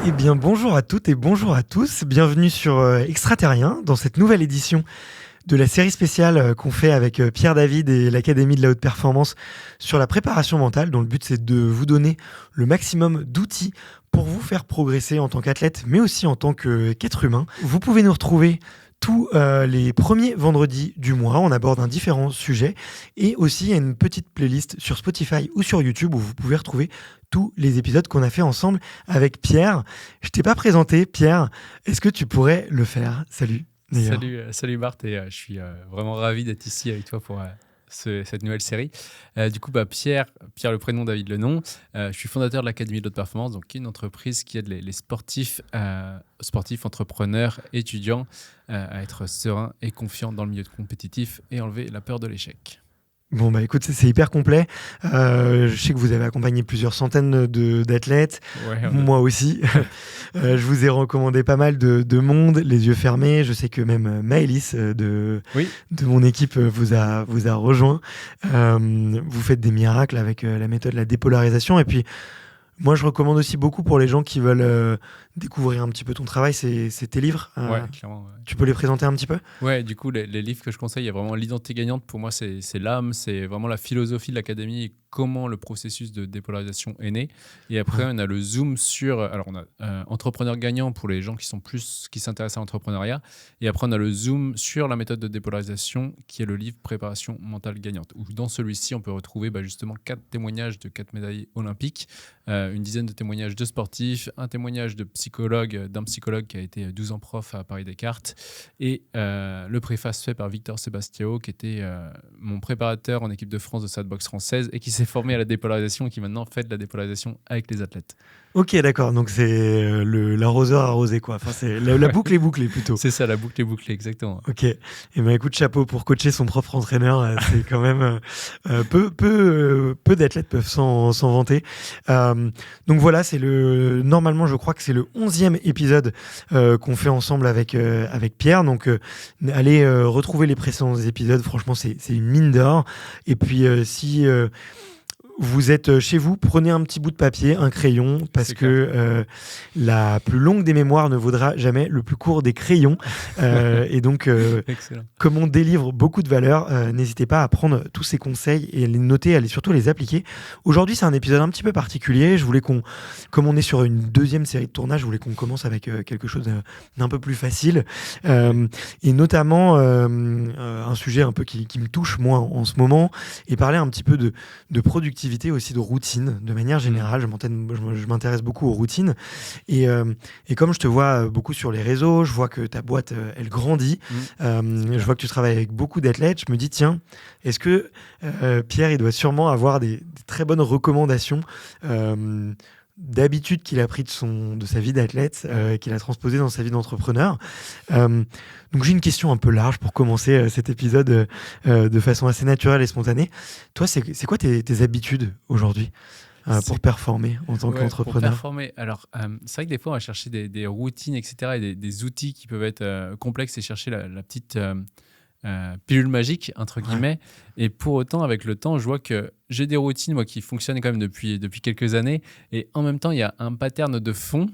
Eh bien, bonjour à toutes et bonjour à tous. Bienvenue sur Extraterrien, dans cette nouvelle édition de la série spéciale qu'on fait avec Pierre David et l'Académie de la Haute Performance sur la préparation mentale, dont le but c'est de vous donner le maximum d'outils pour vous faire progresser en tant qu'athlète, mais aussi en tant qu'être humain. Vous pouvez nous retrouver tous les premiers vendredis du mois. On aborde un différent sujet. Et aussi, il y a une petite playlist sur Spotify ou sur YouTube où vous pouvez retrouver tous les épisodes qu'on a fait ensemble avec Pierre. Je t'ai pas présenté, Pierre. Est-ce que tu pourrais le faire ? Salut. Salut Bart, et je suis vraiment ravi d'être ici avec toi pour cette nouvelle série. Du coup, Pierre le prénom, David le nom. Je suis fondateur de l'Académie de Haute Performance, donc qui est une entreprise qui aide les sportifs, entrepreneurs, étudiants à être sereins et confiants dans le milieu compétitif et enlever la peur de l'échec. Bon, écoute, c'est hyper complet. Je sais que vous avez accompagné plusieurs centaines d'athlètes. Ouais, moi aussi. Je vous ai recommandé pas mal de monde, les yeux fermés. Je sais que même Maëlys de mon équipe vous a rejoint. Vous faites des miracles avec la méthode de la dépolarisation. Et puis, moi, je recommande aussi beaucoup pour les gens qui veulent découvrir un petit peu ton travail, c'est tes livres. Ouais, clairement. Ouais. Tu peux les présenter un petit peu ? Ouais, du coup, les livres que je conseille, il y a vraiment l'identité gagnante. Pour moi, c'est l'âme, c'est vraiment la philosophie de l'académie et comment le processus de dépolarisation est né. Et après, on a le zoom sur... Alors, on a entrepreneur gagnant pour les gens qui s'intéressent à l'entrepreneuriat. Et après, on a le zoom sur la méthode de dépolarisation qui est le livre Préparation mentale gagnante. Où dans celui-ci, on peut retrouver justement 4 témoignages de 4 médaillés olympiques, une dizaine de témoignages de sportifs, un témoignage d'un psychologue qui a été 12 ans prof à Paris-Descartes, et le préface fait par Victor Sebastiao, qui était mon préparateur en équipe de France de salle boxe française et qui s'est formé à la dépolarisation et qui maintenant fait de la dépolarisation avec les athlètes. Ok, d'accord. Donc c'est l'arroseur arrosé, quoi. Enfin, c'est la boucle est bouclée plutôt. C'est ça, la boucle est bouclée, exactement. Ok. Et écoute, chapeau pour coacher son propre entraîneur. C'est quand même peu d'athlètes peuvent s'en vanter. Donc voilà, normalement, je crois que c'est le 11e épisode qu'on fait ensemble avec Pierre. Donc allez retrouver les précédents épisodes. Franchement, c'est une mine d'or. Et puis si vous êtes chez vous, prenez un petit bout de papier, un crayon, parce que la plus longue des mémoires ne vaudra jamais le plus court des crayons. Et donc, comme on délivre beaucoup de valeur, n'hésitez pas à prendre tous ces conseils et les noter, à surtout les appliquer. Aujourd'hui, c'est un épisode un petit peu particulier. Je voulais comme on est sur une deuxième série de tournage, je voulais qu'on commence avec quelque chose d'un peu plus facile. Et notamment, un sujet un peu qui me touche, moi, en ce moment, et parler un petit peu de productivité, aussi de routine de manière générale. Je m'intéresse beaucoup aux routines et comme je te vois beaucoup sur les réseaux, je vois que ta boîte elle grandit, je vois que tu travailles avec beaucoup d'athlètes, je me dis tiens, est-ce que Pierre il doit sûrement avoir des très bonnes recommandations d'habitudes qu'il a pris de sa vie d'athlète, qu'il a transposé dans sa vie d'entrepreneur. Donc j'ai une question un peu large pour commencer cet épisode de façon assez naturelle et spontanée. Toi, c'est quoi tes habitudes aujourd'hui pour performer en tant qu'entrepreneur ? Pour performer, alors c'est vrai que des fois on va chercher des routines, etc. et des outils qui peuvent être complexes et chercher la petite pilule magique, entre guillemets. Et pour autant, avec le temps, je vois que j'ai des routines moi, qui fonctionnent quand même depuis quelques années. Et en même temps, il y a un pattern de fond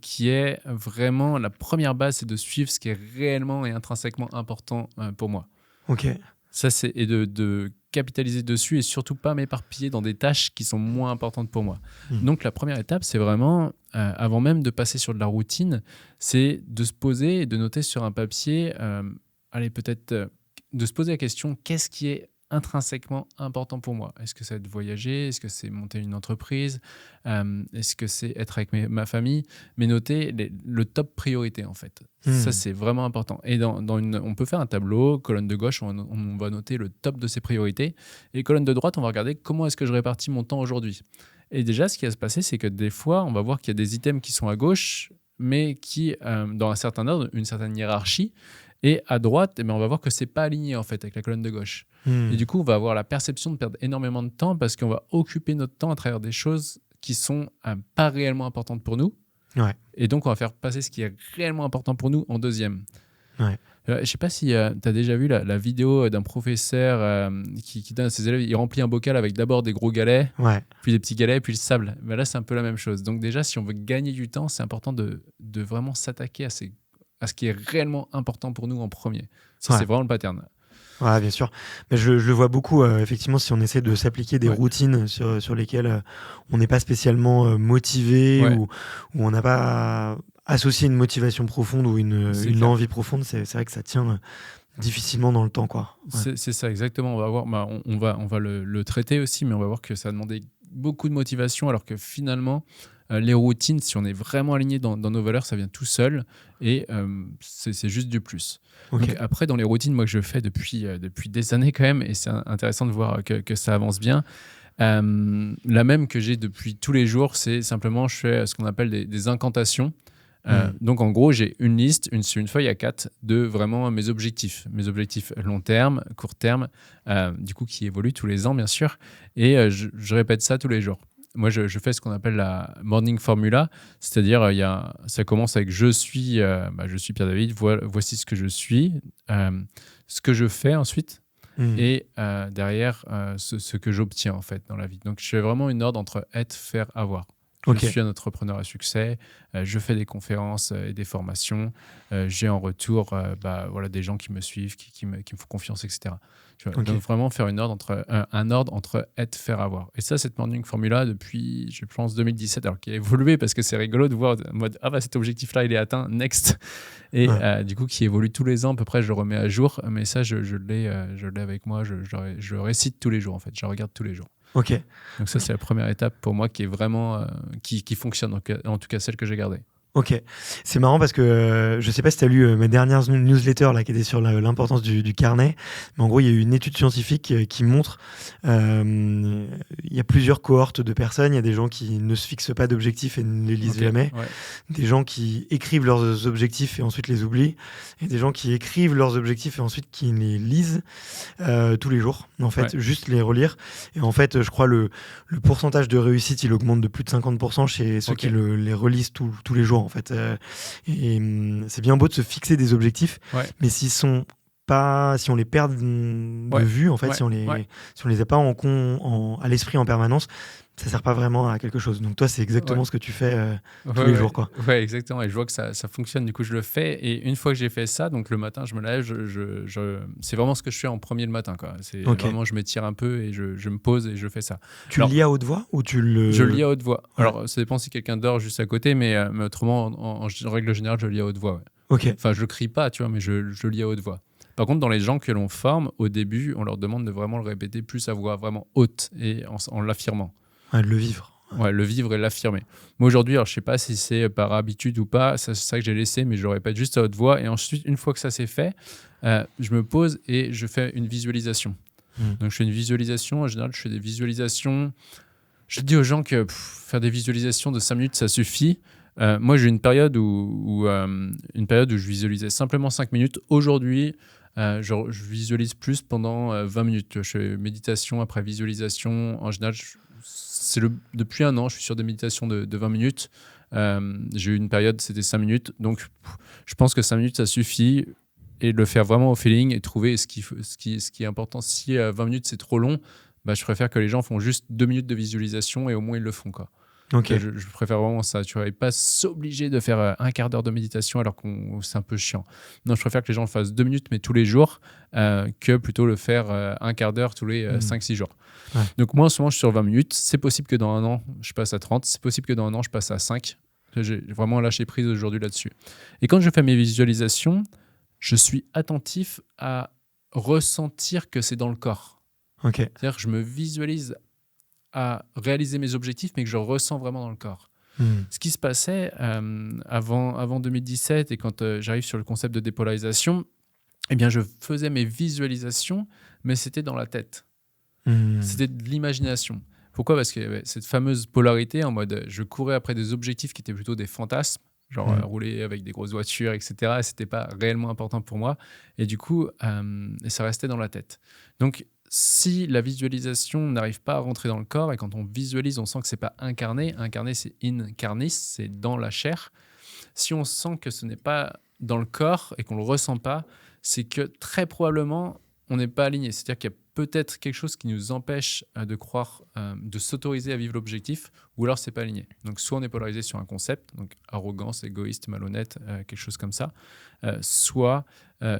qui est vraiment la première base, c'est de suivre ce qui est réellement et intrinsèquement important pour moi. Ok. Ça, et de capitaliser dessus et surtout pas m'éparpiller dans des tâches qui sont moins importantes pour moi. Donc, la première étape, c'est vraiment, avant même de passer sur de la routine, c'est de se poser et de noter sur un papier... peut-être de se poser la question, qu'est-ce qui est intrinsèquement important pour moi ? Est-ce que c'est de voyager ? Est-ce que c'est monter une entreprise ? Est-ce que c'est être avec ma famille ? Mais noter le top priorité, en fait. Ça, c'est vraiment important. Et on peut faire un tableau, colonne de gauche, on va noter le top de ses priorités. Et colonne de droite, on va regarder comment est-ce que je répartis mon temps aujourd'hui. Et déjà, ce qui va se passer, c'est que des fois, on va voir qu'il y a des items qui sont à gauche, mais qui, dans un certain ordre, une certaine hiérarchie. Et à droite, on va voir que c'est pas aligné en fait avec la colonne de gauche. Et du coup, on va avoir la perception de perdre énormément de temps parce qu'on va occuper notre temps à travers des choses qui sont pas réellement importantes pour nous. Ouais. Et donc, on va faire passer ce qui est réellement important pour nous en deuxième. Ouais. Je sais pas si tu as déjà vu la vidéo d'un professeur qui donne à ses élèves, il remplit un bocal avec d'abord des gros galets, puis des petits galets, puis le sable. Ben là, c'est un peu la même chose. Donc déjà, si on veut gagner du temps, c'est important de vraiment s'attaquer à ce qui est réellement important pour nous en premier. Ça, c'est vraiment le pattern. Ouais, bien sûr. Mais je le vois beaucoup, effectivement, si on essaie de s'appliquer des routines sur lesquelles on n'est pas spécialement motivé ou on n'a pas associé une motivation profonde ou une envie profonde, c'est vrai que ça tient difficilement dans le temps, quoi. C'est ça, exactement. On va voir, on va le traiter aussi, mais on va voir que ça a demandé beaucoup de motivation, alors que finalement, les routines, si on est vraiment aligné dans nos valeurs, ça vient tout seul et c'est juste du plus. Donc après, dans les routines, moi que je fais depuis des années quand même, et c'est intéressant de voir que ça avance bien. La même que j'ai depuis tous les jours, c'est simplement je fais ce qu'on appelle des incantations. Donc en gros, j'ai une liste, une feuille A4 de vraiment mes objectifs long terme, court terme, du coup qui évoluent tous les ans bien sûr, et je répète ça tous les jours. Moi, je fais ce qu'on appelle la morning formula, c'est-à-dire ça commence avec je suis Pierre David, voici ce que je suis, ce que je fais ensuite, et derrière ce que j'obtiens en fait dans la vie. Donc je fais vraiment une ordre entre être, faire, avoir. Je suis un entrepreneur à succès, je fais des conférences et des formations, j'ai en retour des gens qui me suivent, qui me font confiance, etc. Donc vraiment faire un ordre entre être, faire, avoir. Et ça, cette morning formula depuis, je pense, 2017, alors qui a évolué parce que c'est rigolo de voir en mode cet objectif-là, il est atteint, next. Et du coup, qui évolue tous les ans, à peu près, je le remets à jour. Mais ça, je l'ai avec moi, je le récite tous les jours, en fait, je regarde tous les jours. Donc ça, c'est la première étape pour moi qui est vraiment qui fonctionne, en tout cas celle que j'ai gardée. Ok, c'est marrant parce que je sais pas si tu as lu mes dernières newsletters là, qui étaient sur l'importance du carnet, mais en gros il y a eu une étude scientifique qui montre il y a plusieurs cohortes de personnes. Il y a des gens qui ne se fixent pas d'objectifs et ne les lisent jamais, des gens qui écrivent leurs objectifs et ensuite les oublient, et des gens qui écrivent leurs objectifs et ensuite qui les lisent tous les jours, en fait, juste les relire. Et en fait, je crois le pourcentage de réussite il augmente de plus de 50% chez ceux qui les relisent tous les jours. En fait, c'est bien beau de se fixer des objectifs, mais si on les perd de vue, en fait, si on les a pas à l'esprit en permanence, ça sert pas vraiment à quelque chose. Donc toi, c'est exactement ce que tu fais tous les jours, quoi. Ouais, exactement. Et je vois que ça fonctionne. Du coup, je le fais. Et une fois que j'ai fait ça, donc le matin, je me lève. C'est vraiment ce que je fais en premier le matin, quoi. C'est vraiment, je m'étire un peu et je me pose et je fais ça. Tu le lis à haute voix ou tu le... Je le lis à haute voix. Alors, ça dépend si quelqu'un dort juste à côté, mais autrement, en règle générale, je le lis à haute voix. Enfin, je le crie pas, tu vois, mais je le lis à haute voix. Par contre, dans les gens que l'on forme, au début, on leur demande de vraiment le répéter plus à voix vraiment haute et en l'affirmant. De le vivre. Le vivre et l'affirmer. Moi, aujourd'hui, alors, je ne sais pas si c'est par habitude ou pas, c'est ça que j'ai laissé, mais je le répète juste à haute voix. Et ensuite, une fois que ça c'est fait, je me pose et je fais une visualisation. Donc, je fais une visualisation. En général, je fais des visualisations. Je dis aux gens que faire des visualisations de 5 minutes, ça suffit. Moi, j'ai une période où je visualisais simplement 5 minutes. Aujourd'hui, je visualise plus pendant 20 minutes. Je fais méditation après visualisation. En général, depuis un an, je suis sur des méditations de 20 minutes. J'ai eu une période, c'était 5 minutes. Donc, je pense que 5 minutes, ça suffit. Et de le faire vraiment au feeling et trouver ce qui est important. Si 20 minutes, c'est trop long, je préfère que les gens font juste 2 minutes de visualisation et au moins, ils le font, quoi. Je préfère vraiment ça, tu vois, et pas s'obliger de faire un quart d'heure de méditation alors que c'est un peu chiant. Non, je préfère que les gens le fassent 2 minutes, mais tous les jours, que plutôt le faire un quart d'heure tous les 5-6 jours. Donc moi, en ce moment, je suis sur 20 minutes. C'est possible que dans un an, je passe à 30. C'est possible que dans un an, je passe à 5. J'ai vraiment lâché prise aujourd'hui là-dessus. Et quand je fais mes visualisations, je suis attentif à ressentir que c'est dans le corps. C'est-à-dire que je me visualise à réaliser mes objectifs, mais que je ressens vraiment dans le corps. Ce qui se passait avant 2017 et quand j'arrive sur le concept de dépolarisation, eh bien, je faisais mes visualisations, mais c'était dans la tête. C'était de l'imagination. Pourquoi ? Parce qu'il y avait cette fameuse polarité en mode je courais après des objectifs qui étaient plutôt des fantasmes, genre rouler avec des grosses voitures, etc. Et c'était pas réellement important pour moi. Et du coup, ça restait dans la tête. Donc, si la visualisation n'arrive pas à rentrer dans le corps, et quand on visualise, on sent que c'est pas incarné. Incarné, c'est in carnis, c'est dans la chair. Si on sent que ce n'est pas dans le corps et qu'on le ressent pas, c'est que très probablement, on n'est pas aligné. C'est-à-dire qu'il y a peut-être quelque chose qui nous empêche de croire, de s'autoriser à vivre l'objectif, ou alors c'est pas aligné. Donc soit on est polarisé sur un concept, donc arrogance, égoïste, malhonnête, quelque chose comme ça, soit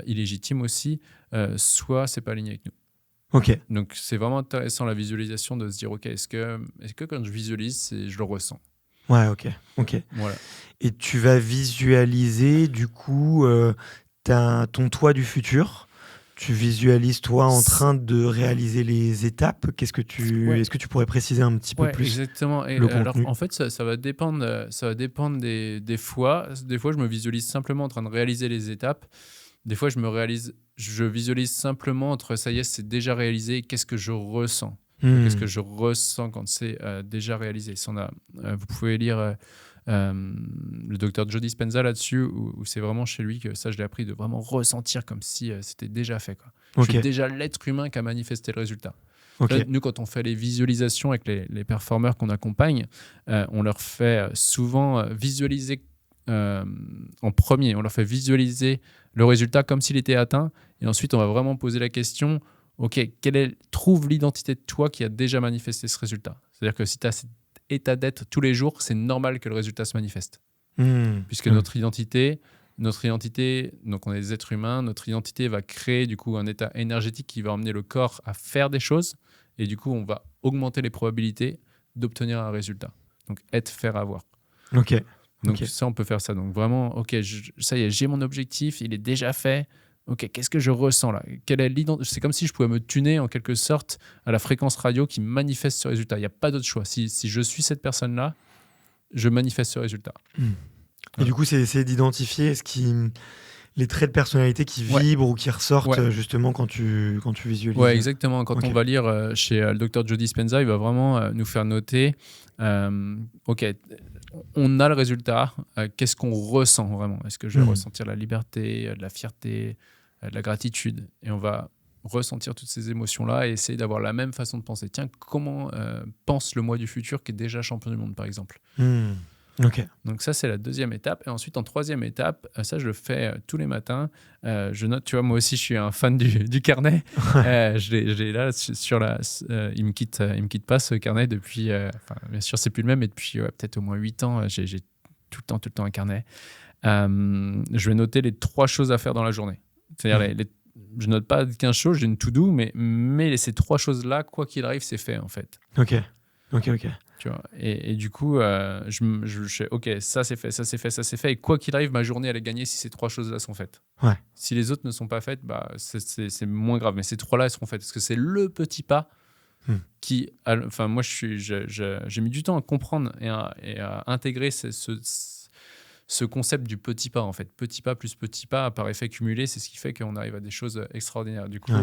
illégitime aussi, soit c'est pas aligné avec nous. Ok. Donc c'est vraiment intéressant la visualisation de se dire ok, est-ce que quand je visualise, je le ressens. Ouais, ok. Voilà. Et tu vas visualiser du coup ton toi du futur. Tu visualises toi en train de réaliser les étapes. Est-ce que tu pourrais préciser un petit peu plus exactement. Et le alors contenu? en fait, ça va dépendre. Ça va dépendre des fois. Des fois, je me visualise simplement en train de réaliser les étapes. Des fois, je visualise simplement entre ça y est, c'est déjà réalisé. Qu'est-ce que je ressens? Qu'est-ce que je ressens quand c'est déjà réalisé? Vous pouvez lire le docteur Joe Dispenza là-dessus, où c'est vraiment chez lui que ça, je l'ai appris, de vraiment ressentir comme si c'était déjà fait, quoi. Je suis déjà l'être humain qui a manifesté le résultat. Là, nous, quand on fait les visualisations avec les performeurs qu'on accompagne, on leur fait souvent visualiser en premier. On leur fait visualiser le résultat comme s'il était atteint. Et ensuite, on va vraiment poser la question, OK, trouve l'identité de toi qui a déjà manifesté ce résultat. C'est-à-dire que si tu as cet état d'être tous les jours, c'est normal que le résultat se manifeste. Puisque notre identité, donc on est des êtres humains, notre identité va créer du coup un état énergétique qui va emmener le corps à faire des choses. Et du coup, on va augmenter les probabilités d'obtenir un résultat. Donc, être, faire, avoir. Donc ça, on peut faire ça. Donc vraiment, ok, ça y est, j'ai mon objectif, il est déjà fait. Ok, qu'est-ce que je ressens là? C'est comme si je pouvais me tuner en quelque sorte à la fréquence radio qui manifeste ce résultat. Il n'y a pas d'autre choix. Si je suis cette personne-là, je manifeste ce résultat. Et du coup, c'est essayer d'identifier les traits de personnalité qui vibrent ou qui ressortent justement quand tu visualises. Ouais, exactement. Quand on va lire chez le docteur Joe Dispenza, il va vraiment nous faire noter ok, on a le résultat, qu'est-ce qu'on ressent vraiment? Est-ce que je vais ressentir la liberté, de la fierté, de la gratitude? Et on va ressentir toutes ces émotions-là et essayer d'avoir la même façon de penser. Tiens, comment pense le moi du futur qui est déjà champion du monde, par exemple? Donc ça, c'est la deuxième étape. Et ensuite, en troisième étape, ça, je le fais tous les matins. Je note, tu vois, moi aussi, je suis un fan du carnet. Je l'ai là, il me quitte pas, ce carnet, depuis... bien sûr, c'est plus le même, mais depuis peut-être au moins 8 ans, j'ai tout le temps un carnet. Je vais noter les 3 choses à faire dans la journée. C'est-à-dire, je note pas 15 choses, j'ai une to-do, mais ces 3 choses-là, quoi qu'il arrive, c'est fait, en fait. Ok. Tu vois, et du coup, je fais OK, ça c'est fait, ça c'est fait, ça c'est fait. Et quoi qu'il arrive, ma journée, elle est gagnée si ces 3 choses-là sont faites. Si les autres ne sont pas faites, bah, c'est moins grave. Mais ces 3-là, elles seront faites. Parce que c'est le petit pas qui... Enfin, moi, j'ai mis du temps à comprendre et à intégrer ce concept du petit pas, en fait. Petit pas plus petit pas, par effet cumulé, c'est ce qui fait qu'on arrive à des choses extraordinaires. Du coup,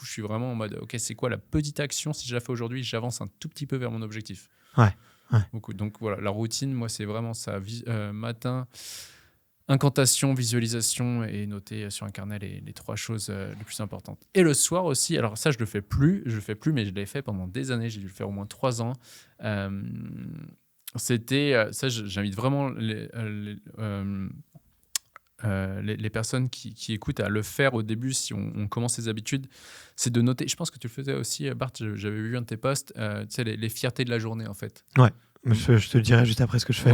je suis vraiment en mode, OK, c'est quoi la petite action? Si je la fais aujourd'hui, j'avance un tout petit peu vers mon objectif. Donc voilà, la routine, moi, c'est vraiment ça. Matin, incantation, visualisation et noter sur un carnet les 3 choses les plus importantes. Et le soir aussi, alors ça, je le fais plus, mais je l'ai fait pendant des années. J'ai dû le faire au moins 3 ans. J'invite vraiment les personnes qui écoutent à le faire au début si on commence ces habitudes, c'est de noter. Je pense que tu le faisais aussi, Bart, j'avais vu un de tes posts, tu sais, les fiertés de la journée, en fait. Ouais, je te le dirai juste après ce que je fais.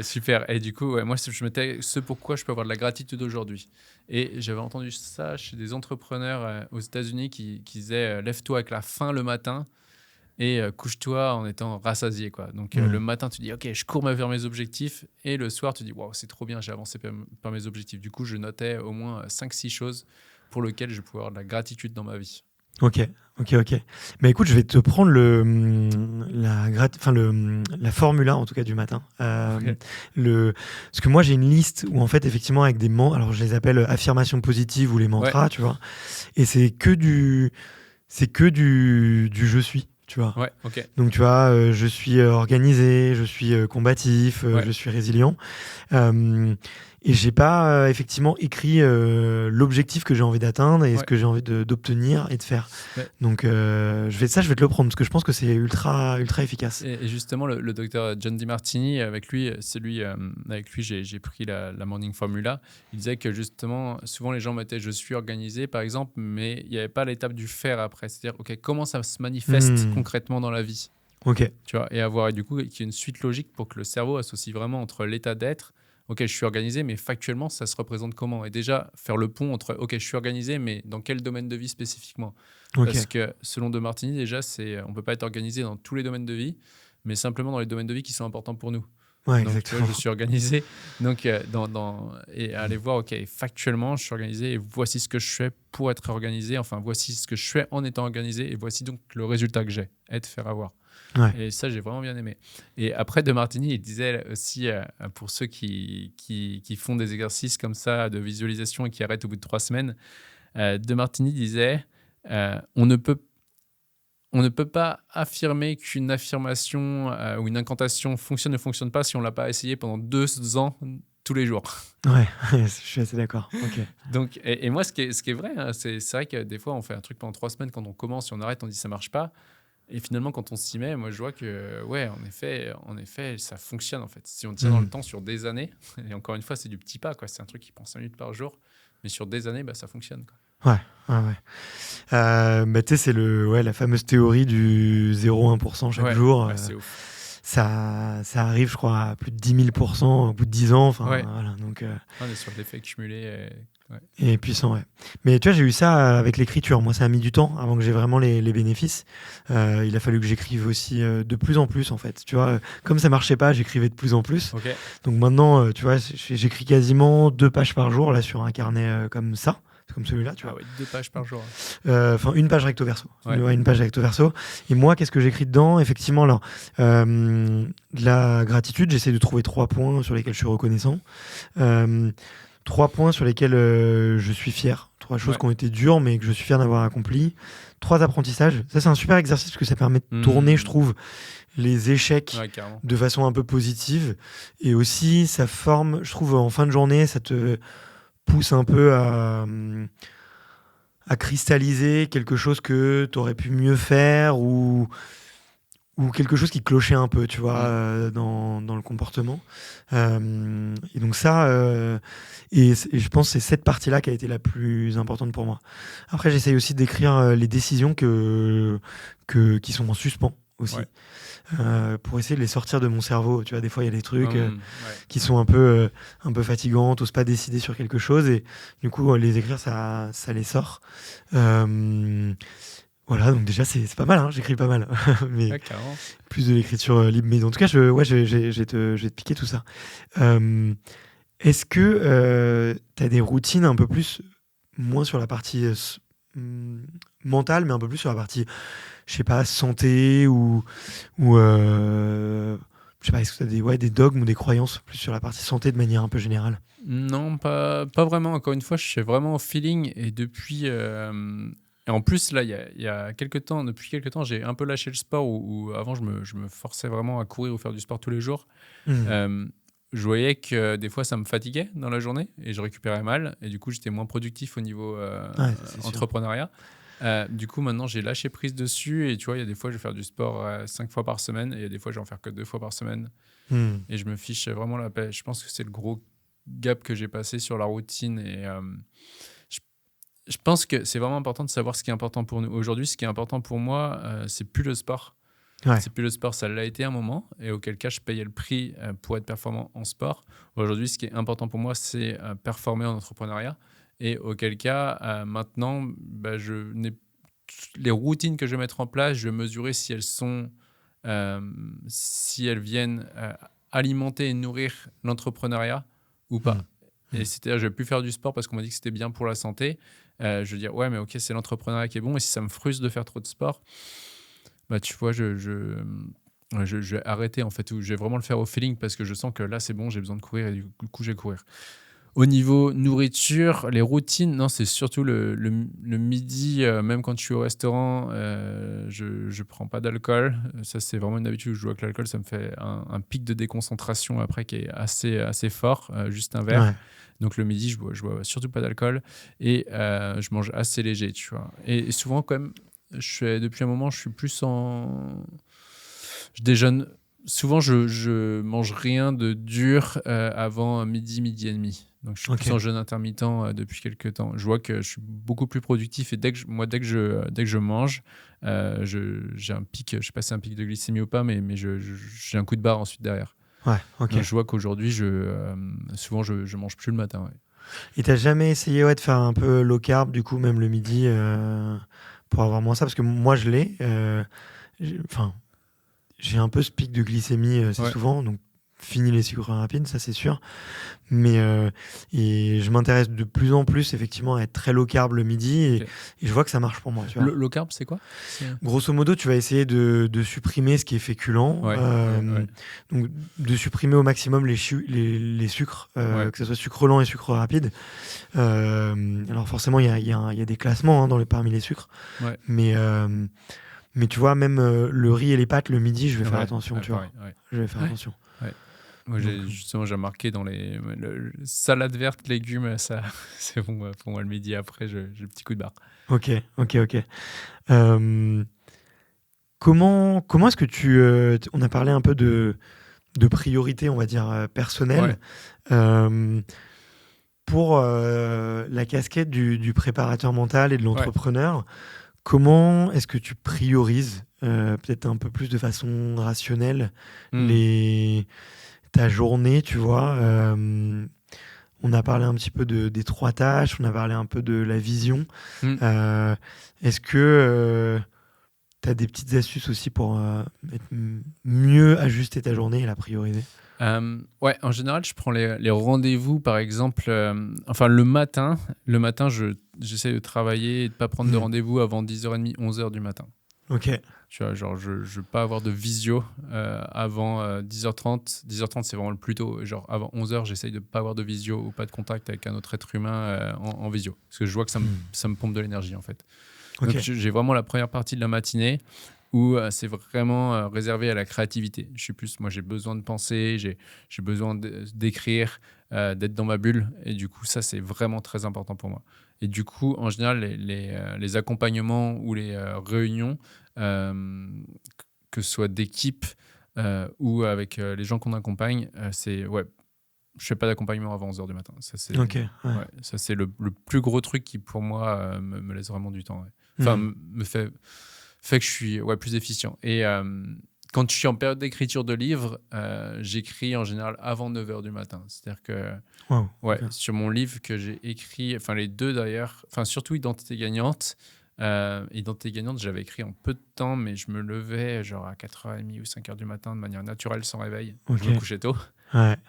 Super. Et du coup, moi, je mettais ce pourquoi je peux avoir de la gratitude aujourd'hui. Et j'avais entendu ça chez des entrepreneurs aux États-Unis qui disaient lève-toi avec la faim le matin et couche-toi en étant rassasié, quoi. Donc le matin, tu dis ok, je cours vers mes objectifs, et le soir, tu dis waouh, c'est trop bien, j'ai avancé par mes objectifs. Du coup, je notais au moins 5-6 choses pour lesquelles je pouvais avoir de la gratitude dans ma vie. Ok. Mais écoute, je vais te prendre la formule en tout cas du matin. Parce que moi, j'ai une liste où en fait, effectivement, avec des alors je les appelle affirmations positives ou les mantras, tu vois. Et c'est que du je suis. Tu vois. Donc tu vois, je suis organisé, je suis combatif, je suis résilient. et j'ai pas effectivement écrit l'objectif que j'ai envie d'atteindre et ce que j'ai envie d'obtenir et de faire. Ouais. Donc je vais te le prendre parce que je pense que c'est ultra efficace. Et justement, le docteur John DiMartini, avec lui, j'ai pris la Morning Formula. Il disait que justement, souvent les gens mettaient je suis organisé, par exemple, mais il n'y avait pas l'étape du faire après. C'est-à-dire, ok, comment ça se manifeste concrètement dans la vie. Ok. Tu vois, et du coup, qu'il y ait une suite logique pour que le cerveau associe vraiment entre l'état d'être. Ok, je suis organisé, mais factuellement, ça se représente comment? Et déjà, faire le pont entre ok, je suis organisé, mais dans quel domaine de vie spécifiquement? Parce que selon De Martini, déjà, on ne peut pas être organisé dans tous les domaines de vie, mais simplement dans les domaines de vie qui sont importants pour nous. Ouais, donc, exactement. tu vois, je suis organisé. Donc, et aller voir, ok, factuellement, je suis organisé et voici ce que je fais pour être organisé. Enfin, voici ce que je fais en étant organisé et voici donc le résultat que j'ai. Être, faire, avoir. Ouais. Et ça, j'ai vraiment bien aimé. Et après, De Martini, il disait aussi, pour ceux qui font des exercices comme ça de visualisation et qui arrêtent au bout de 3 semaines, De Martini disait on ne peut pas affirmer qu'une affirmation ou une incantation fonctionne ou ne fonctionne pas si on ne l'a pas essayé pendant 2 ans tous les jours. Ouais, je suis assez d'accord. Okay. Donc, et moi, ce qui est vrai, hein, c'est vrai que des fois, on fait un truc pendant 3 semaines, quand on commence, si on arrête, on dit ça ne marche pas. Et finalement, quand on s'y met, moi, je vois que, ouais, en effet, ça fonctionne, en fait. Si on tient dans le temps sur des années, et encore une fois, c'est du petit pas, quoi. C'est un truc qui prend 5 minutes par jour, mais sur des années, ça fonctionne, quoi. Ouais. Tu sais, c'est la fameuse théorie du 0,1% chaque jour. C'est ouf. Ça arrive, je crois, à plus de 10 000% au bout de 10 ans. Voilà, donc, on est sur l'effet cumulé. Et puissant, ouais. Mais tu vois, j'ai eu ça avec l'écriture. Moi, ça a mis du temps avant que j'ai vraiment les bénéfices. Il a fallu que j'écrive aussi de plus en plus, en fait. Tu vois, comme ça marchait pas, j'écrivais de plus en plus. Okay. Donc maintenant, tu vois, j'écris quasiment 2 pages par jour là sur un carnet comme ça. Comme celui-là, tu vois. Ah ouais, 2 pages par jour. Enfin, une page recto verso. Ouais. Une page recto verso. Et moi, qu'est-ce que j'écris dedans? Effectivement, alors, de la gratitude, j'essaie de trouver 3 points sur lesquels je suis reconnaissant. 3 points sur lesquels je suis fier. 3 choses qui ont été dures, mais que je suis fier d'avoir accompli. 3 apprentissages. Ça, c'est un super exercice parce que ça permet de tourner, je trouve, les échecs de façon un peu positive. Et aussi, ça forme, je trouve, en fin de journée, ça te pousse un peu à cristalliser quelque chose que tu aurais pu mieux faire ou quelque chose qui clochait un peu, tu vois, dans le comportement. Et donc ça, et je pense que c'est cette partie-là qui a été la plus importante pour moi. Après, j'essaye aussi d'écrire les décisions qui sont en suspens aussi. Pour essayer de les sortir de mon cerveau. Tu vois, des fois, il y a des trucs qui sont un peu fatigants, t'oses pas décider sur quelque chose, et du coup, les écrire, ça les sort. Voilà, donc déjà, c'est pas mal, hein, j'écris pas mal. Mais plus de l'écriture libre. Mais en tout cas, je vais te piquer tout ça. Est-ce que tu as des routines un peu plus, moins sur la partie mentale, mais un peu plus sur la partie, je sais pas, santé ou je sais pas, est-ce que tu as des dogmes ou des croyances plus sur la partie santé de manière un peu générale? Non, pas vraiment. Encore une fois, je suis vraiment au feeling, et depuis... Et en plus, là, depuis quelques temps, j'ai un peu lâché le sport où avant, je me forçais vraiment à courir ou faire du sport tous les jours. Je voyais que des fois, ça me fatiguait dans la journée et je récupérais mal. Et du coup, j'étais moins productif au niveau entrepreneuriat. Du coup, maintenant, j'ai lâché prise dessus. Et tu vois, il y a des fois, je vais faire du sport 5 fois par semaine. Et il y a des fois, je vais en faire que 2 fois par semaine. Et je me fiche vraiment la paix. Je pense que c'est le gros gap que j'ai passé sur la routine. Et... je pense que c'est vraiment important de savoir ce qui est important pour nous. Aujourd'hui, ce qui est important pour moi, c'est plus le sport. C'est plus le sport, ça l'a été un moment, et auquel cas je payais le prix pour être performant en sport. Aujourd'hui, ce qui est important pour moi, c'est performer en entrepreneuriat, et auquel cas, maintenant, les routines que je vais mettre en place, je vais mesurer si elles viennent alimenter et nourrir l'entrepreneuriat ou pas. Et c'est-à-dire, je ne vais plus faire du sport parce qu'on m'a dit que c'était bien pour la santé. Je vais dire, ouais, mais ok, c'est l'entrepreneuriat qui est bon. Et si ça me frustre de faire trop de sport, tu vois, je vais arrêter, en fait. Ou je vais vraiment le faire au feeling parce que je sens que là, c'est bon, j'ai besoin de courir et du coup, je vais courir. Au niveau nourriture, les routines, non, c'est surtout le midi, même quand je suis au restaurant, je prends pas d'alcool. Ça, c'est vraiment une habitude où je joue avec l'alcool. Ça me fait un pic de déconcentration après qui est assez fort, juste un verre. Ouais. Donc le midi, je bois surtout pas d'alcool et je mange assez léger, tu vois. Et souvent, quand même, depuis un moment, je suis plus je déjeune. Souvent, je mange rien de dur avant midi et demi. Donc, je suis plus en jeûne intermittent depuis quelques temps. Je vois que je suis beaucoup plus productif et dès que je mange, j'ai un pic, je sais pas si c'est un pic de glycémie ou pas, mais j'ai un coup de barre ensuite derrière. Ouais, ok. Donc, je vois qu'aujourd'hui, souvent, je mange plus le matin. Ouais. Et t'as jamais essayé de faire un peu low carb, du coup, même le midi, pour avoir moins ça? Parce que moi, je l'ai. J'ai un peu ce pic de glycémie assez souvent, donc fini les sucres rapides, ça c'est sûr. Mais et je m'intéresse de plus en plus effectivement à être très low carb le midi et je vois que ça marche pour moi. Tu vois. Low carb, c'est quoi? Grosso modo, tu vas essayer de supprimer ce qui est féculent, donc de supprimer au maximum les sucres, que ce soit sucre lent et sucre rapide. Alors forcément, il y a des classements parmi les sucres, mais tu vois, même le riz et les pâtes le midi, je vais faire attention, tu vois. Je vais faire attention. Moi, j'ai remarqué dans les salades vertes, légumes, ça, c'est bon pour moi le midi. Après, j'ai le petit coup de barre. Ok. Comment est-ce que on a parlé un peu de priorité, on va dire, personnelle. Pour la casquette du préparateur mental et de l'entrepreneur, comment est-ce que tu priorises, peut-être un peu plus de façon rationnelle, ta journée, tu vois? On a parlé un petit peu des 3 tâches, on a parlé un peu de la vision. Est-ce que tu as des petites astuces aussi pour mieux ajuster ta journée et la prioriser? En général, je prends les rendez-vous, par exemple, le matin, j'essaie de travailler et de ne pas prendre de rendez-vous avant 10h30, 11h du matin. Ok. Tu vois, genre, je ne veux pas avoir de visio avant 10h30. 10h30, c'est vraiment le plus tôt. Genre, avant 11h, j'essaye de ne pas avoir de visio ou pas de contact avec un autre être humain en visio. Parce que je vois que ça me pompe de l'énergie, en fait. Okay. Donc, j'ai vraiment la première partie de la matinée où c'est vraiment réservé à la créativité. Moi, j'ai besoin de penser, j'ai besoin d'écrire, d'être dans ma bulle. Et du coup, ça, c'est vraiment très important pour moi. Et du coup, en général, les accompagnements ou les réunions, que ce soit d'équipe ou avec les gens qu'on accompagne, je ne fais pas d'accompagnement avant 11h du matin. Ça, c'est le plus gros truc qui, pour moi, me laisse vraiment du temps. Enfin, me fait que je suis plus efficient. Et quand je suis en période d'écriture de livres, j'écris en général avant 9h du matin. C'est-à-dire que sur mon livre que j'ai écrit, enfin les deux d'ailleurs, enfin surtout Identité gagnante, j'avais écrit en peu de temps, mais je me levais genre à 4h30 ou 5h du matin de manière naturelle, sans réveil. Je me couchais tôt.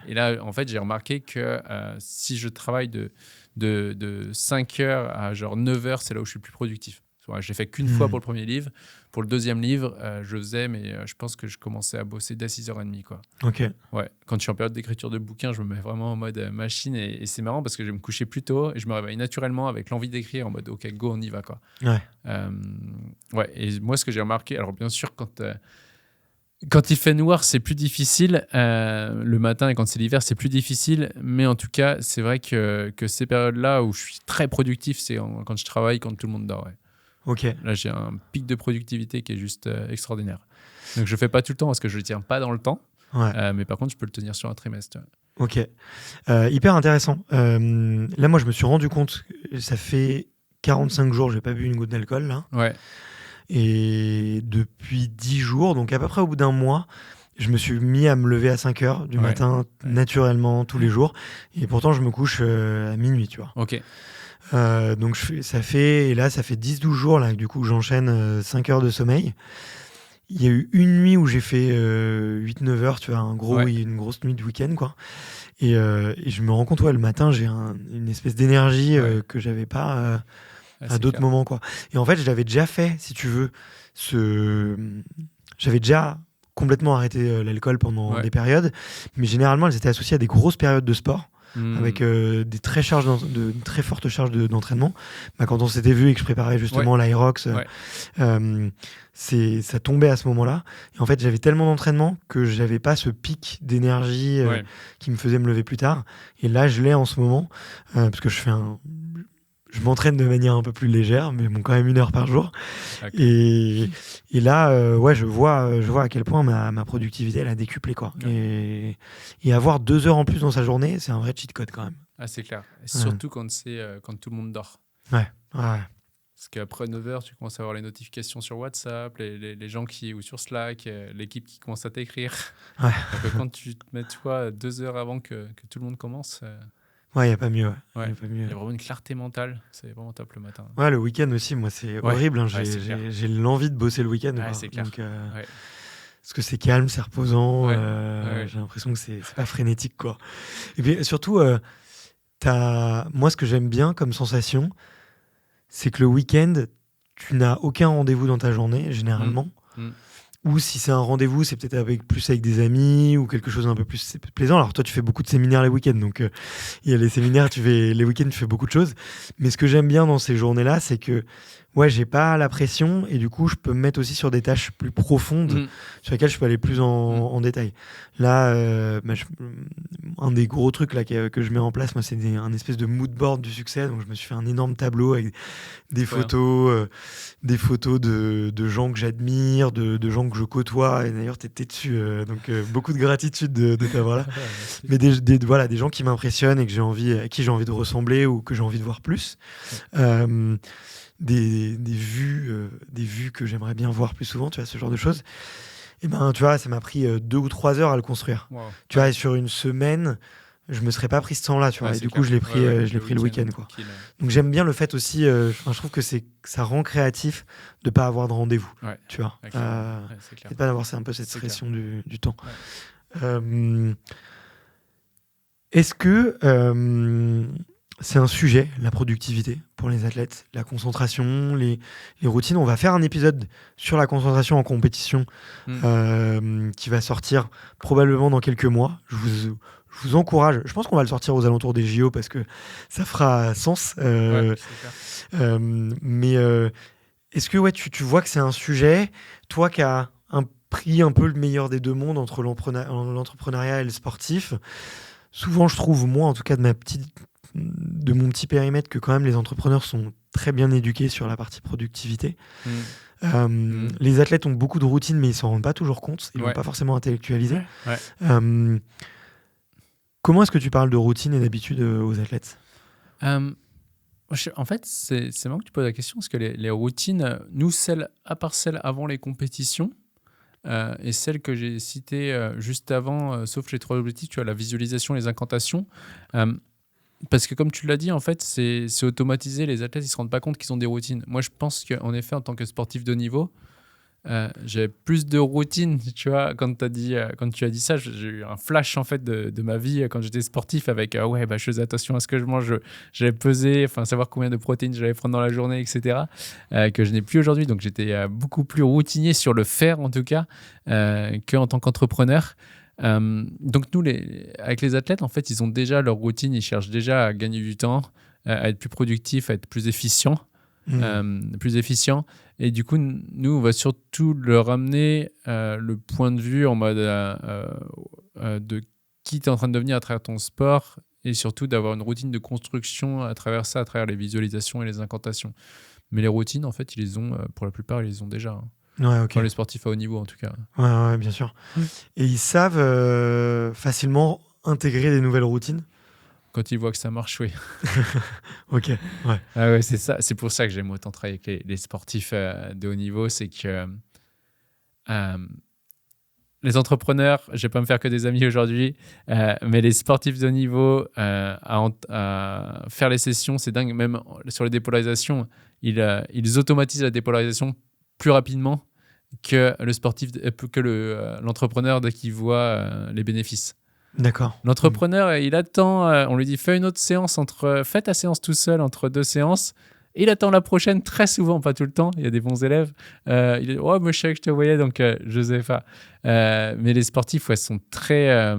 Et là, en fait, j'ai remarqué que si je travaille de 5h à genre 9h, c'est là où je suis le plus productif. Je l'ai fait qu'une fois pour le premier livre. Pour le deuxième livre, je faisais, mais je pense que je commençais à bosser dès 6h30. Quoi. Ok. Ouais. Quand je suis en période d'écriture de bouquin, je me mets vraiment en mode machine et c'est marrant parce que je vais me coucher plus tôt et je me réveille naturellement avec l'envie d'écrire en mode OK, go, on y va. Quoi. Et moi, ce que j'ai remarqué, alors bien sûr, quand il fait noir, c'est plus difficile. Le matin et quand c'est l'hiver, c'est plus difficile. Mais en tout cas, c'est vrai que ces périodes-là où je suis très productif, c'est quand je travaille, quand tout le monde dort. Ouais. Okay. Là, j'ai un pic de productivité qui est juste extraordinaire. Donc, je ne le fais pas tout le temps parce que je ne le tiens pas dans le temps. Mais par contre, je peux le tenir sur un trimestre. Ok. Hyper intéressant. Là, moi, je me suis rendu compte que ça fait 45 jours que je n'ai pas bu une goutte d'alcool. Là. Ouais. Et depuis 10 jours, donc à peu près au bout d'un mois, je me suis mis à me lever à 5h du matin naturellement tous les jours. Et pourtant, je me couche à minuit, tu vois. Ok. Donc ça fait 10-12 jours là, du coup j'enchaîne 5 heures de sommeil. Il y a eu une nuit où j'ai fait 8-9 heures, tu vois, une grosse nuit de week-end quoi. Et je me rends compte le matin j'ai une espèce d'énergie que j'avais pas à d'autres moments quoi. Et en fait je l'avais déjà fait, si tu veux, j'avais déjà complètement arrêté l'alcool pendant des périodes, mais généralement elles étaient associées à des grosses périodes de sport. avec des très fortes charges d'entraînement. Quand on s'était vu et que je préparais justement l'Aerox, ça tombait à ce moment-là. Et en fait, j'avais tellement d'entraînement que j'avais pas ce pic d'énergie qui me faisait me lever plus tard. Et là, je l'ai en ce moment parce que je m'entraîne de manière un peu plus légère, mais quand même 1 heure par jour. Okay. Et là, je vois à quel point ma productivité elle a décuplé, quoi. Et avoir 2 heures en plus dans sa journée, c'est un vrai cheat code quand même. Ah, c'est clair. Et surtout quand tout le monde dort. Ouais. Parce qu'après 9 heures, tu commences à avoir les notifications sur WhatsApp, les gens ou sur Slack, l'équipe qui commence à t'écrire. Ouais. Donc, quand tu te mets 2 heures avant que tout le monde commence. Il n'y a pas mieux. Il y a vraiment une clarté mentale. C'est vraiment top le matin. Ouais, le week-end aussi, moi, c'est horrible. Hein. J'ai l'envie de bosser le week-end. C'est clair. Donc, parce que c'est calme, c'est reposant. J'ai l'impression que c'est pas frénétique, quoi. Et puis surtout, moi, ce que j'aime bien comme sensation, c'est que le week-end, tu n'as aucun rendez-vous dans ta journée, généralement. Ou si c'est un rendez-vous, c'est peut-être plus avec des amis ou quelque chose d'un peu plus plaisant. Alors toi, tu fais beaucoup de séminaires les week-ends, donc il y a les séminaires, les week-ends, tu fais beaucoup de choses. Mais ce que j'aime bien dans ces journées-là, c'est que j'ai pas la pression et du coup, je peux me mettre aussi sur des tâches plus profondes sur lesquelles je peux aller plus en détail. Là, un des gros trucs là, que je mets en place, moi, c'est un espèce de mood board du succès. Donc, je me suis fait un énorme tableau avec des photos de gens que j'admire, de gens que je côtoie. Et d'ailleurs, t'étais dessus. Donc, beaucoup de gratitude de t'avoir là. Mais des gens qui m'impressionnent et à qui j'ai envie de ressembler ou que j'ai envie de voir plus. Des vues que j'aimerais bien voir plus souvent, tu vois, ce genre de choses. Et tu vois, ça m'a pris 2 ou 3 heures à le construire. Wow. Tu vois, et sur une semaine, je me serais pas pris ce temps-là, tu vois. Et du coup, je l'ai pris le week-end, quoi. Donc j'aime bien le fait aussi. Je trouve que ça rend créatif de pas avoir de rendez-vous, tu vois. Et pas d'avoir un peu cette pression du temps. Est-ce que c'est un sujet, la productivité pour les athlètes, la concentration, les routines. On va faire un épisode sur la concentration en compétition qui va sortir probablement dans quelques mois. Je vous encourage. Je pense qu'on va le sortir aux alentours des JO parce que ça fera sens. Mais est-ce que tu vois que c'est un sujet, toi qui as pris un peu le meilleur des deux mondes entre l'entrepreneuriat et le sportif, souvent je trouve, moi en tout cas de mon petit périmètre, que quand même les entrepreneurs sont très bien éduqués sur la partie productivité. Les athlètes ont beaucoup de routines, mais ils s'en rendent pas toujours compte. Ils ne vont pas forcément intellectualiser. Comment est-ce que tu parles de routine et d'habitude aux athlètes ? En fait, c'est marrant que tu poses la question, parce que les routines, nous, à part celles avant les compétitions, et celles que j'ai citées juste avant, sauf les 3 objectifs, tu as la visualisation, les incantations. Parce que comme tu l'as dit, en fait, c'est automatisé. Les athlètes, ils ne se rendent pas compte qu'ils ont des routines. Moi, je pense qu'en effet, en tant que sportif de haut niveau, j'ai plus de routines. Tu vois, quand tu as dit ça, j'ai eu un flash en fait de ma vie quand j'étais sportif avec je faisais attention à ce que je mange, j'allais peser, savoir combien de protéines j'allais prendre dans la journée, etc. Que je n'ai plus aujourd'hui. Donc, j'étais beaucoup plus routinier sur le faire, en tout cas, qu'en tant qu'entrepreneur. Donc nous, avec les athlètes, en fait, ils ont déjà leur routine, ils cherchent déjà à gagner du temps, à être plus productifs, à être plus efficients. Et du coup, nous, on va surtout leur amener le point de vue en mode de qui tu es en train de devenir à travers ton sport, et surtout d'avoir une routine de construction à travers ça, à travers les visualisations et les incantations. Mais les routines, en fait, ils les ont, pour la plupart, ils les ont déjà. Hein. Ouais, okay. Dans les sportifs à haut niveau, en tout cas. Ouais, bien sûr. Et ils savent facilement intégrer des nouvelles routines ? Quand ils voient que ça marche, oui. Ok, ouais. Ah ouais, c'est ça. C'est pour ça que j'aime autant travailler avec les sportifs de haut niveau. C'est que les entrepreneurs, je ne vais pas me faire que des amis aujourd'hui, mais les sportifs de haut niveau, à faire les sessions, c'est dingue. Même sur les dépolarisations, ils automatisent la dépolarisation plus rapidement que le sportif, que l'entrepreneur dès qu'il voit les bénéfices. D'accord. L'entrepreneur, il attend, on lui dit fais une autre séance, fais ta séance tout seul entre 2 séances. Et il attend la prochaine très souvent, pas tout le temps. Il y a des bons élèves. Il dit moi je savais que je te voyais, donc je sais pas. Mais les sportifs, sont très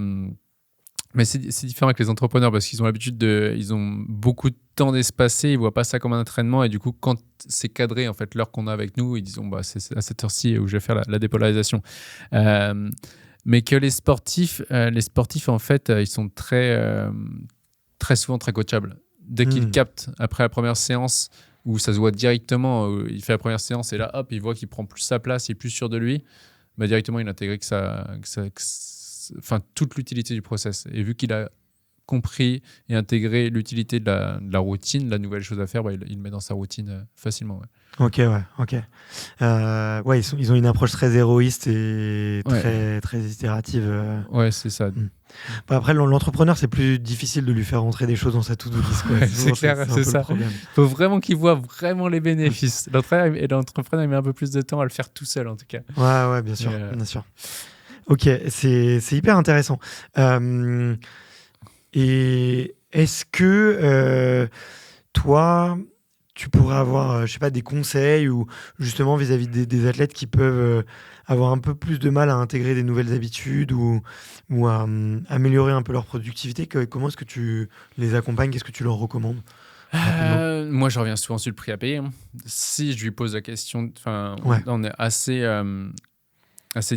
Mais c'est différent avec les entrepreneurs parce qu'ils ont l'habitude ils ont beaucoup de temps d'espacer, ils voient pas ça comme un entraînement et du coup quand c'est cadré en fait l'heure qu'on a avec nous, ils disent bah c'est à cette heure-ci où je vais faire la dépolarisation. Mais que les sportifs en fait ils sont très souvent très coachables. Dès qu'ils captent après la première séance où ça se voit directement, où il fait la première séance et là hop il voit qu'il prend plus sa place, il est plus sûr de lui, bah directement il intègre toute l'utilité du process. Et vu qu'il a compris et intégré l'utilité de la routine, la nouvelle chose à faire, bah, il le met dans sa routine facilement. Ouais. Ok. Ils ont une approche très héroïste et très itérative. Ouais, c'est ça. Bah après, l'entrepreneur, c'est plus difficile de lui faire rentrer des choses dans sa to-do list. Ouais, c'est clair, c'est ça. Il faut vraiment qu'il voit vraiment les bénéfices. L'entrepreneur, il met un peu plus de temps à le faire tout seul, en tout cas. Ouais, bien sûr. Ok, c'est hyper intéressant. Et est-ce que toi, tu pourrais avoir, je sais pas, des conseils ou justement vis-à-vis des athlètes qui peuvent avoir un peu plus de mal à intégrer des nouvelles habitudes ou à améliorer un peu leur productivité? Comment est-ce que tu les accompagnes? Qu'est-ce que tu leur recommandes? Moi, je reviens souvent sur le prix à payer. Si je lui pose la question, on est assez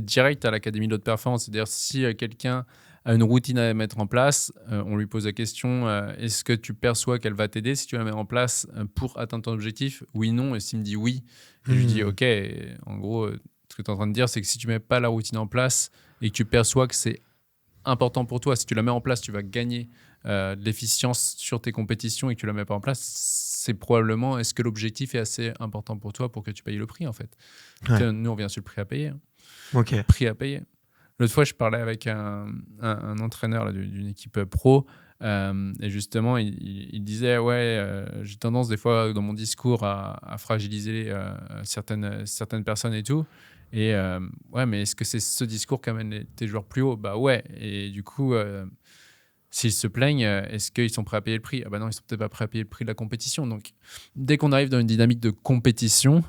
direct à l'Académie de haute performance. C'est-à-dire, si quelqu'un a une routine à mettre en place, on lui pose la question est-ce que tu perçois qu'elle va t'aider si tu la mets en place pour atteindre ton objectif? Oui, non. Et s'il me dit oui, je lui dis ok. En gros, ce que tu es en train de dire, c'est que si tu ne mets pas la routine en place et que tu perçois que c'est important pour toi, si tu la mets en place, tu vas gagner de l'efficience sur tes compétitions et que tu la mets pas en place, c'est probablement est-ce que l'objectif est assez important pour toi pour que tu payes le prix en fait. Nous, on vient sur le prix à payer. Prix à payer. L'autre fois, je parlais avec un entraîneur là, d'une équipe pro et justement, il disait j'ai tendance des fois dans mon discours à fragiliser certaines personnes et tout. Et mais est-ce que c'est ce discours qui amène tes joueurs plus haut? Bah ouais. Et du coup, s'ils se plaignent, est-ce qu'ils sont prêts à payer le prix? Ah bah non, ils sont peut-être pas prêts à payer le prix de la compétition. Donc, dès qu'on arrive dans une dynamique de compétition,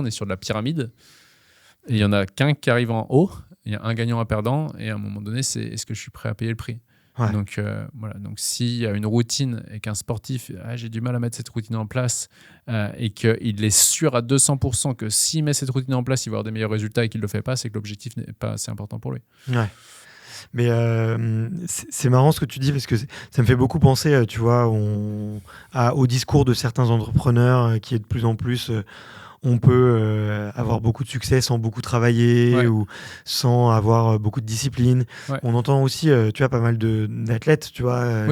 on est sur de la pyramide. Et il y en a qu'un qui arrive en haut, il y a un gagnant, un perdant, et à un moment donné, c'est est-ce que je suis prêt à payer le prix? Donc, Donc, s'il y a une routine et qu'un sportif, j'ai du mal à mettre cette routine en place et qu'il est sûr à 200% que s'il met cette routine en place, il va avoir des meilleurs résultats et qu'il ne le fait pas, c'est que l'objectif n'est pas assez important pour lui. Ouais. Mais c'est marrant ce que tu dis parce que ça me fait beaucoup penser, tu vois, au discours de certains entrepreneurs qui est de plus en plus... on peut avoir beaucoup de succès sans beaucoup travailler ou sans avoir beaucoup de discipline. On entend aussi, tu vois, pas mal d'athlètes, tu vois,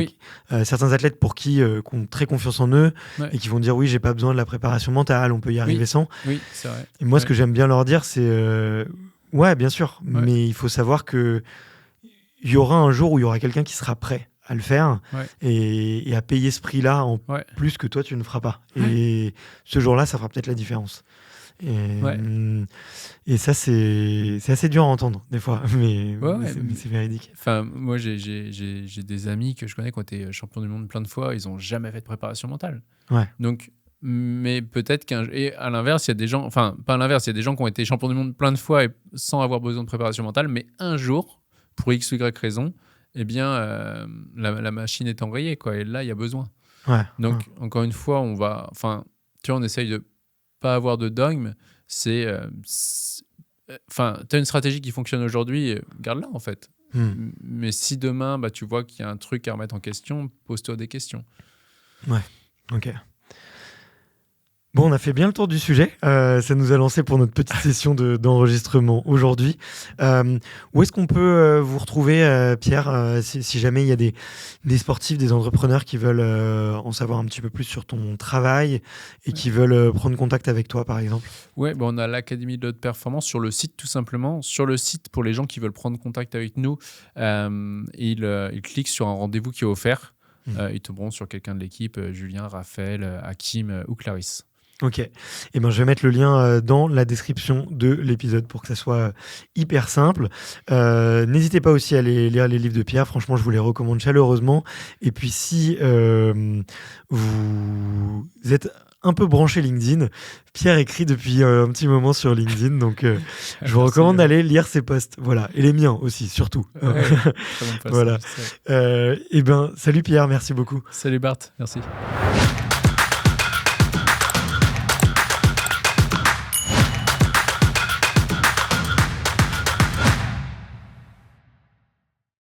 certains athlètes pour qui ont très confiance en eux et qui vont dire oui, j'ai pas besoin de la préparation mentale, on peut y arriver sans. Oui, c'est vrai. Et moi, ce que j'aime bien leur dire, c'est ouais, bien sûr, mais il faut savoir que il y aura un jour où il y aura quelqu'un qui sera prêt à le faire et à payer ce prix-là en plus que toi tu ne feras pas. Et ce jour-là, ça fera peut-être la différence. Et ça, c'est assez dur à entendre des fois, mais c'est véridique. Enfin, moi, j'ai des amis que je connais qui ont été champions du monde plein de fois, ils n'ont jamais fait de préparation mentale. Donc, mais peut-être et à l'inverse, il y a des gens, enfin, pas à l'inverse, il y a des gens qui ont été champions du monde plein de fois et sans avoir besoin de préparation mentale, mais un jour, pour X ou Y raison, eh bien, la machine est enrayée, quoi. Et là, il y a besoin. Donc, encore une fois, on essaye de pas avoir de dogme. Tu as une stratégie qui fonctionne aujourd'hui, garde-la, en fait. Mais si demain, tu vois qu'il y a un truc à remettre en question, pose-toi des questions. Ok. Bon, on a fait bien le tour du sujet. Ça nous a lancé pour notre petite session d'enregistrement aujourd'hui. Où est-ce qu'on peut vous retrouver, Pierre, si jamais il y a des sportifs, des entrepreneurs qui veulent en savoir un petit peu plus sur ton travail et qui veulent prendre contact avec toi, par exemple? On a l'Académie de haute performance sur le site, tout simplement. Sur le site, pour les gens qui veulent prendre contact avec nous, ils cliquent sur un rendez-vous qui est offert. Ils tomberont sur quelqu'un de l'équipe, Julien, Raphaël, Hakim ou Clarisse. Ok, je vais mettre le lien dans la description de l'épisode pour que ça soit hyper simple. N'hésitez pas aussi à aller lire les livres de Pierre, franchement je vous les recommande chaleureusement. Et puis si vous êtes un peu branché LinkedIn. Pierre écrit depuis un petit moment sur LinkedIn, donc je vous recommande d'aller lire ses posts. Voilà, et les miens aussi, surtout. Ouais, voilà. Salut Pierre, merci beaucoup. Salut Bart, merci.